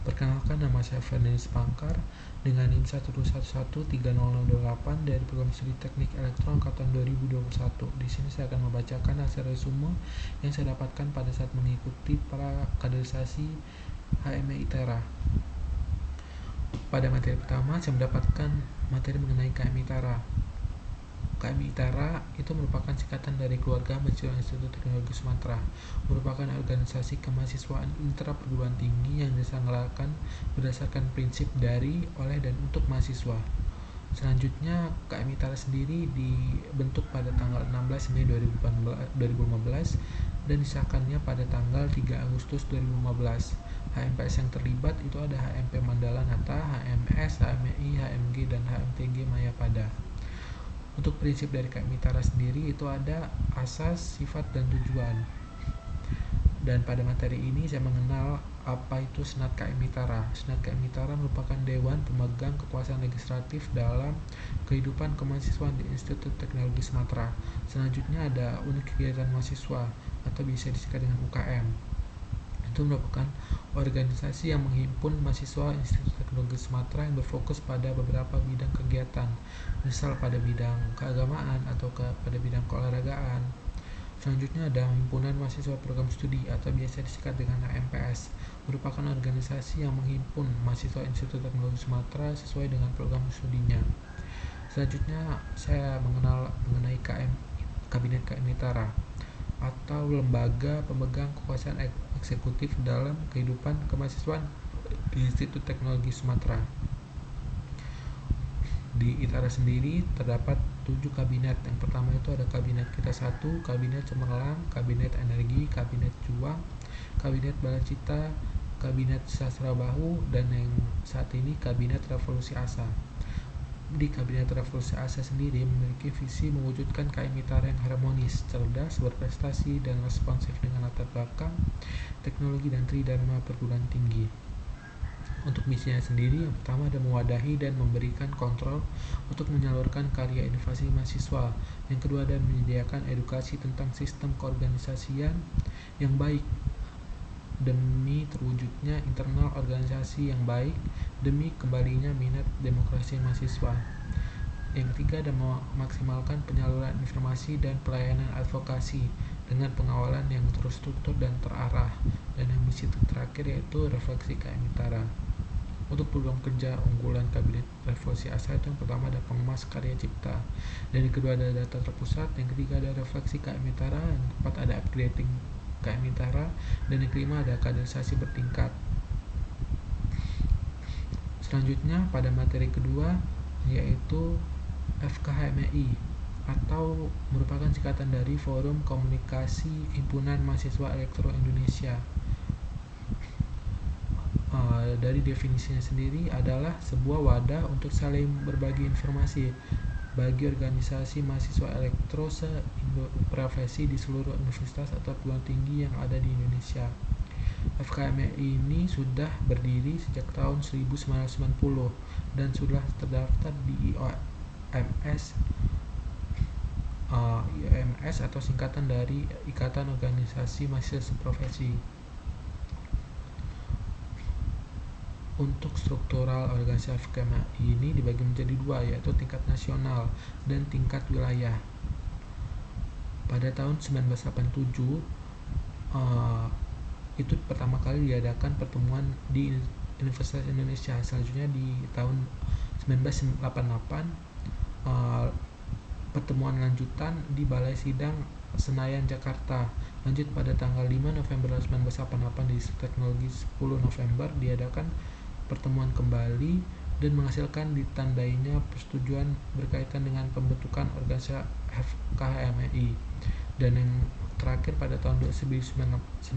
Perkenalkan, nama saya Ferdinand Pangkar dengan NIM 121130028 dari Program Studi Teknik Elektro angkatan 2021. Di sini saya akan membacakan hasil resume yang saya dapatkan pada saat mengikuti kaderisasi HME ITERA. Pada materi pertama, saya mendapatkan materi mengenai KMI ITERA. KMI ITERA itu merupakan singkatan dari Keluarga Mahasiswa Institut Teknologi Sumatera, merupakan organisasi kemahasiswaan intra perguruan tinggi yang diselenggarakan berdasarkan prinsip dari, oleh, dan untuk mahasiswa. Selanjutnya, KMI ITERA sendiri dibentuk pada tanggal 16 Mei 2015 dan disahkannya pada tanggal 3 Agustus 2015. HMPS yang terlibat itu ada HMP Mandala Nata, HMS, HMI, HMG, dan HMTG Mayapada. Untuk prinsip dari KMI ITERA sendiri itu ada asas, sifat, dan tujuan. Dan pada materi ini saya mengenal apa itu Senat KMI ITERA. Senat KMI ITERA merupakan dewan pemegang kekuasaan legislatif dalam kehidupan kemahasiswaan di Institut Teknologi Sumatera. Selanjutnya ada unit kegiatan mahasiswa atau bisa disingkat dengan UKM. Itu merupakan organisasi yang menghimpun mahasiswa Institut Teknologi Sumatera yang berfokus pada beberapa bidang kegiatan, misal pada bidang keagamaan atau pada bidang keolahragaan. Selanjutnya ada Himpunan Mahasiswa Program Studi atau biasa disingkat dengan HMPS, merupakan organisasi yang menghimpun mahasiswa Institut Teknologi Sumatera sesuai dengan program studinya. Selanjutnya saya mengenal mengenai Kabinet KMI ITERA atau lembaga pemegang kekuasaan eksekutif dalam kehidupan kemahasiswaan di Institut Teknologi Sumatera. Di ITERA sendiri terdapat 7 kabinet. Yang pertama itu ada Kabinet Kita 1, Kabinet Cemerlang, Kabinet Energi, Kabinet Juang, Kabinet Balacita, Kabinet Sastra Bahu, dan yang saat ini Kabinet Revolusi Asa. Di Kabinet Revolusi Asa sendiri memiliki visi mewujudkan KMI ITERA yang harmonis, cerdas, berprestasi, dan responsif dengan latar belakang teknologi dan tridharma perguruan tinggi. Untuk misinya sendiri, yang pertama ada mewadahi dan memberikan kontrol untuk menyalurkan karya inovasi mahasiswa. Yang kedua ada menyediakan edukasi tentang sistem keorganisasian yang baik demi terwujudnya internal organisasi yang baik demi kembalinya minat demokrasi mahasiswa. Yang ketiga ada memaksimalkan penyaluran informasi dan pelayanan advokasi dengan pengawalan yang terstruktur dan terarah. Dan yang misi terakhir yaitu refleksi KMI ITERA. Untuk program kerja unggulan Kabinet Revolusi Asa itu yang pertama ada pengemas karya cipta, dan yang kedua ada data terpusat, yang ketiga ada refleksi KMI ITERA, yang keempat ada upgrading KMI ITERA, dan yang kelima ada kaderisasi bertingkat. Selanjutnya pada materi kedua yaitu FKHMEI atau merupakan singkatan dari Forum Komunikasi Himpunan Mahasiswa Elektro Indonesia. Dari definisinya sendiri adalah sebuah wadah untuk saling berbagi informasi bagi organisasi mahasiswa elektro se-profesi di seluruh universitas atau perguruan tinggi yang ada di Indonesia. FKMEI ini sudah berdiri sejak tahun 1990 dan sudah terdaftar di IOMS atau singkatan dari Ikatan Organisasi Mahasiswa Se-Profesi. Untuk struktural organisasi FKMEI ini dibagi menjadi dua, yaitu tingkat nasional dan tingkat wilayah. Pada tahun 1987 itu pertama kali diadakan pertemuan di Universitas Indonesia. Selanjutnya di tahun 1988 pertemuan lanjutan di Balai Sidang Senayan, Jakarta. Lanjut pada tanggal 5 November 1988 di Institut Teknologi 10 November diadakan pertemuan kembali dan menghasilkan ditandainya persetujuan berkaitan dengan pembentukan organisasi FKHMEI. Dan yang terakhir pada tahun 1988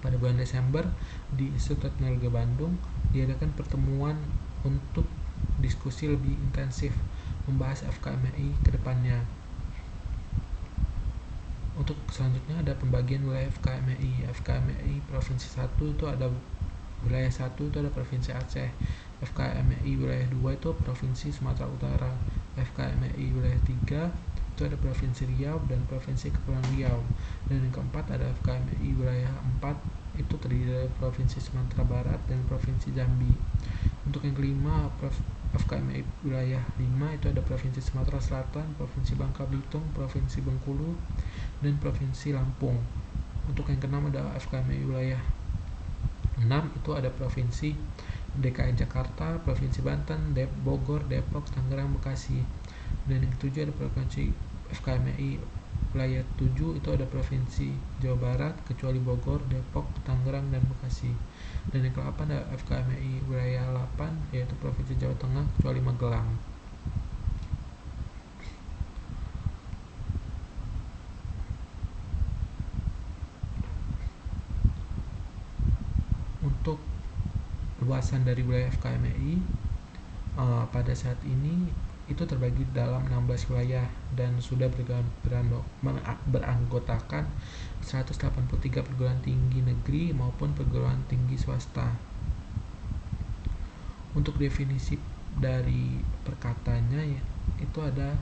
pada bulan Desember di Institut Teknologi Bandung diadakan pertemuan untuk diskusi lebih intensif membahas FKMEI ke depannya. Untuk selanjutnya ada pembagian wilayah FKMEI. FKMEI Provinsi 1 itu ada wilayah 1 itu ada Provinsi Aceh. FKMEI wilayah 2 itu Provinsi Sumatera Utara. FKMEI wilayah 3 itu ada Provinsi Riau dan Provinsi Kepulauan Riau. Dan yang keempat ada FKMEI wilayah 4 itu terdiri dari Provinsi Sumatera Barat dan Provinsi Jambi. Untuk yang kelima, FKMI wilayah 5 itu ada Provinsi Sumatera Selatan, Provinsi Bangka Belitung, Provinsi Bengkulu, dan Provinsi Lampung. Untuk yang keenam ada FKMI wilayah 6 itu ada Provinsi DKI Jakarta, Provinsi Banten, Bogor, Depok, Tangerang, Bekasi. Dan yang ketujuh ada Provinsi FKMI wilayah 7 itu ada Provinsi Jawa Barat kecuali Bogor, Depok, Tangerang, dan Bekasi. Dan yang ke-8 ada FKMI wilayah 8 yaitu Provinsi Jawa Tengah kecuali Magelang. Untuk luasan dari wilayah FKMI pada saat ini itu terbagi dalam 16 wilayah dan sudah beranggotakan 183 perguruan tinggi negeri maupun perguruan tinggi swasta. Untuk definisi dari perkatanya itu ada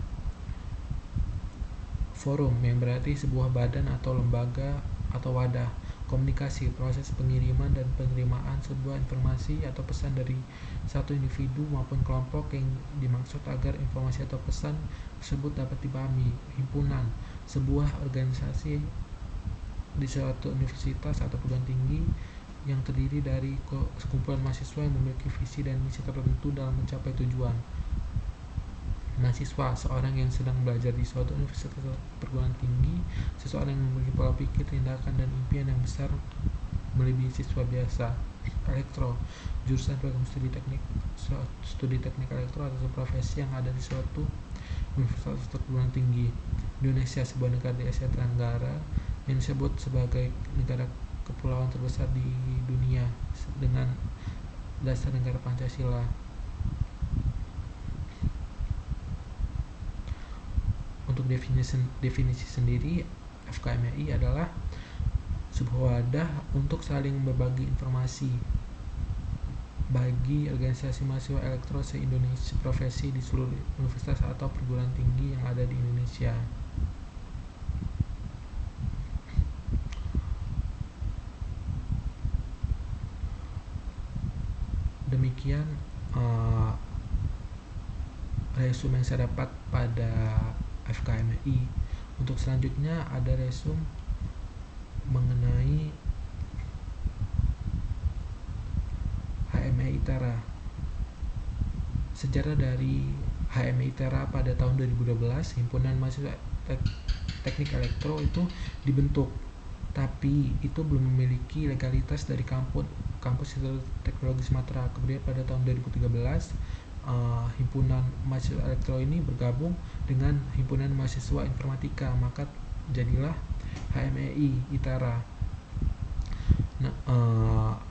forum yang berarti sebuah badan atau lembaga atau wadah komunikasi, proses pengiriman dan penerimaan sebuah informasi atau pesan dari satu individu maupun kelompok yang dimaksud agar informasi atau pesan tersebut dapat dipahami. Himpunan, sebuah organisasi di suatu universitas atau perguruan tinggi yang terdiri dari sekumpulan mahasiswa yang memiliki visi dan misi tertentu dalam mencapai tujuan. Mahasiswa, seorang yang sedang belajar di suatu universitas atau perguruan tinggi, seseorang yang memiliki pola pikir, tindakan, dan impian yang besar melebihi siswa biasa. Elektro, jurusan program studi teknik elektro atau profesi yang ada di suatu universitas atau perguruan tinggi. Indonesia, sebuah negara di Asia Tenggara yang disebut sebagai negara kepulauan terbesar di dunia dengan dasar negara Pancasila. Untuk definisi sendiri, FKMI adalah sebuah wadah untuk saling berbagi informasi bagi organisasi mahasiswa elektro se-Indonesia profesi di seluruh universitas atau perguruan tinggi yang ada di Indonesia. Demikian resume yang saya dapat pada FKMI. Untuk selanjutnya ada resume mengenai HMI ITERA. Sejarah dari HMI ITERA pada tahun 2012, Himpunan Mahasiswa Teknik Elektro itu dibentuk, tapi itu belum memiliki legalitas dari kampus Teknologi Sumatera. Kemudian pada tahun 2013 Himpunan Mahasiswa Elektro ini bergabung dengan Himpunan Mahasiswa Informatika, maka jadilah HMI ITERA.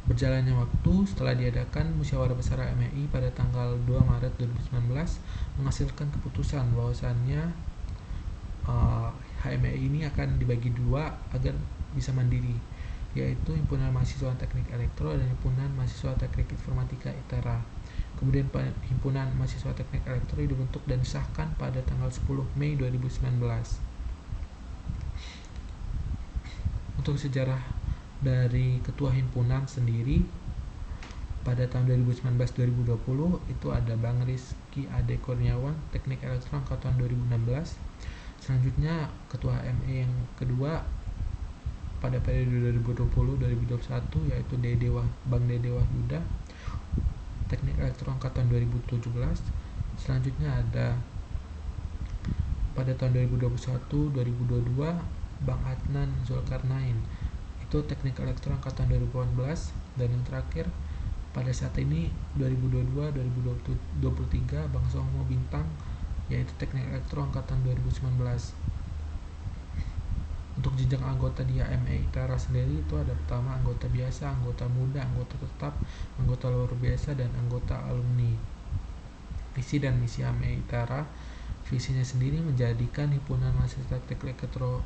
Berjalannya waktu setelah diadakan musyawarah besar HMI pada tanggal 2 Maret 2019 menghasilkan keputusan bahwasannya HMI ini akan dibagi dua agar bisa mandiri, yaitu Himpunan Mahasiswa Teknik Elektro dan Himpunan Mahasiswa Teknik Informatika ITERA. Kemudian Himpunan Mahasiswa Teknik Elektro dibentuk dan disahkan pada tanggal 10 Mei 2019. Untuk sejarah dari ketua himpunan sendiri, pada tahun 2019-2020 itu ada Bang Rizky Ade Kurniawan, Teknik Elektro angkatan 2016. Selanjutnya ketua HMI yang kedua pada periode 2020-2021 yaitu Bang Dede Wahyuda, Teknik Elektro angkatan 2017. Selanjutnya ada pada tahun 2021-2022 Bang Adnan Zulkarnain, itu Teknik Elektro angkatan 2018. Dan yang terakhir pada saat ini 2022-2023 Bang Songo Bintang, yaitu Teknik Elektro angkatan 2019. Untuk jenjang anggota di HMI ITERA sendiri itu ada pertama anggota biasa, anggota muda, anggota tetap, anggota luar biasa, dan anggota alumni. Visi dan misi HMI ITERA, visinya sendiri menjadikan Himpunan Mahasiswa Teknik Elektro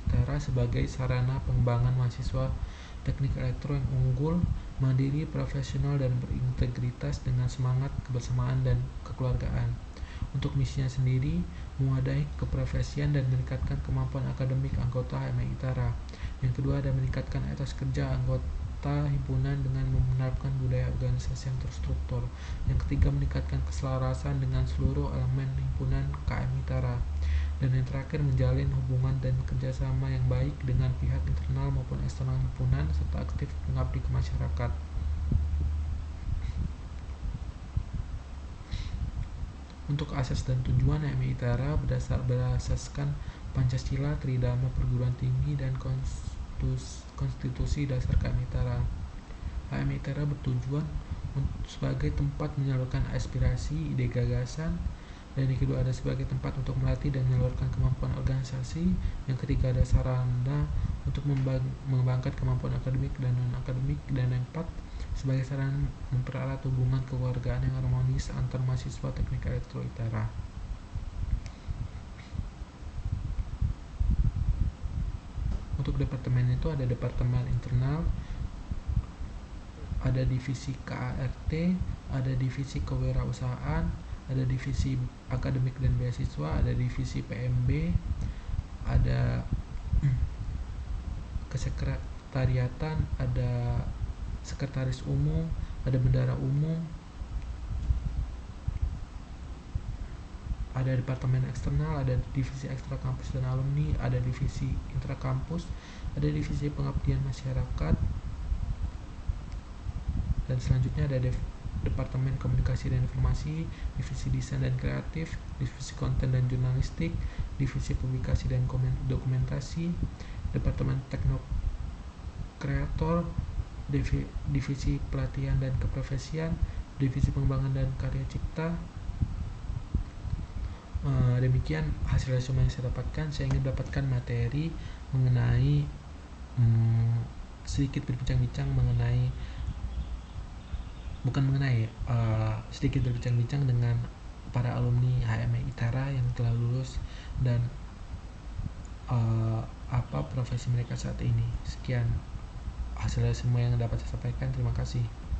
ITERA sebagai sarana pengembangan mahasiswa teknik elektro yang unggul, mandiri, profesional, dan berintegritas dengan semangat kebersamaan dan kekeluargaan. Untuk misinya sendiri, mewadahi keprofesian dan meningkatkan kemampuan akademik anggota HMI ITERA Yang kedua ada meningkatkan etos kerja anggota himpunan dengan menerapkan budaya organisasi yang terstruktur. Yang ketiga meningkatkan keselarasan dengan seluruh elemen himpunan KM Mitra. Dan yang terakhir menjalin hubungan dan kerjasama yang baik dengan pihak internal maupun eksternal himpunan serta aktif mengabdi ke masyarakat. Untuk asas dan tujuan HMI ITERA berasaskan Pancasila, Tridharma Perguruan Tinggi, dan Konstitusi Dasar KMI ITERA. HMI ITERA bertujuan sebagai tempat menyalurkan aspirasi, ide gagasan, dan yang kedua ada sebagai tempat untuk melatih dan menyalurkan kemampuan organisasi. Yang ketiga ada sarana untuk mengembangkan kemampuan akademik dan non-akademik, dan yang keempat sebagai sarana mempererat hubungan kekeluargaan yang harmonis antar mahasiswa teknik elektro ITERA. Untuk departemen itu ada departemen internal, ada divisi KART, ada divisi kewirausahaan, ada divisi akademik dan beasiswa, ada divisi PMB, ada kesekretariatan, ada sekretaris umum, ada bendara umum, ada departemen eksternal, ada divisi ekstra kampus dan alumni, ada divisi intra kampus, ada divisi pengabdian masyarakat, dan selanjutnya ada departemen komunikasi dan informasi, divisi desain dan kreatif, divisi konten dan jurnalistik, divisi publikasi dan dokumentasi, departemen teknokreator, divisi pelatihan dan keprofesian, divisi pengembangan dan karya cipta. Demikian hasil resume yang saya dapatkan. Saya ingin mendapatkan materi mengenai sedikit berbincang-bincang mengenai sedikit berbincang-bincang dengan para alumni HMI ITERA yang telah lulus dan apa profesi mereka saat ini. Sekian hasil semua yang dapat saya sampaikan. Terima kasih.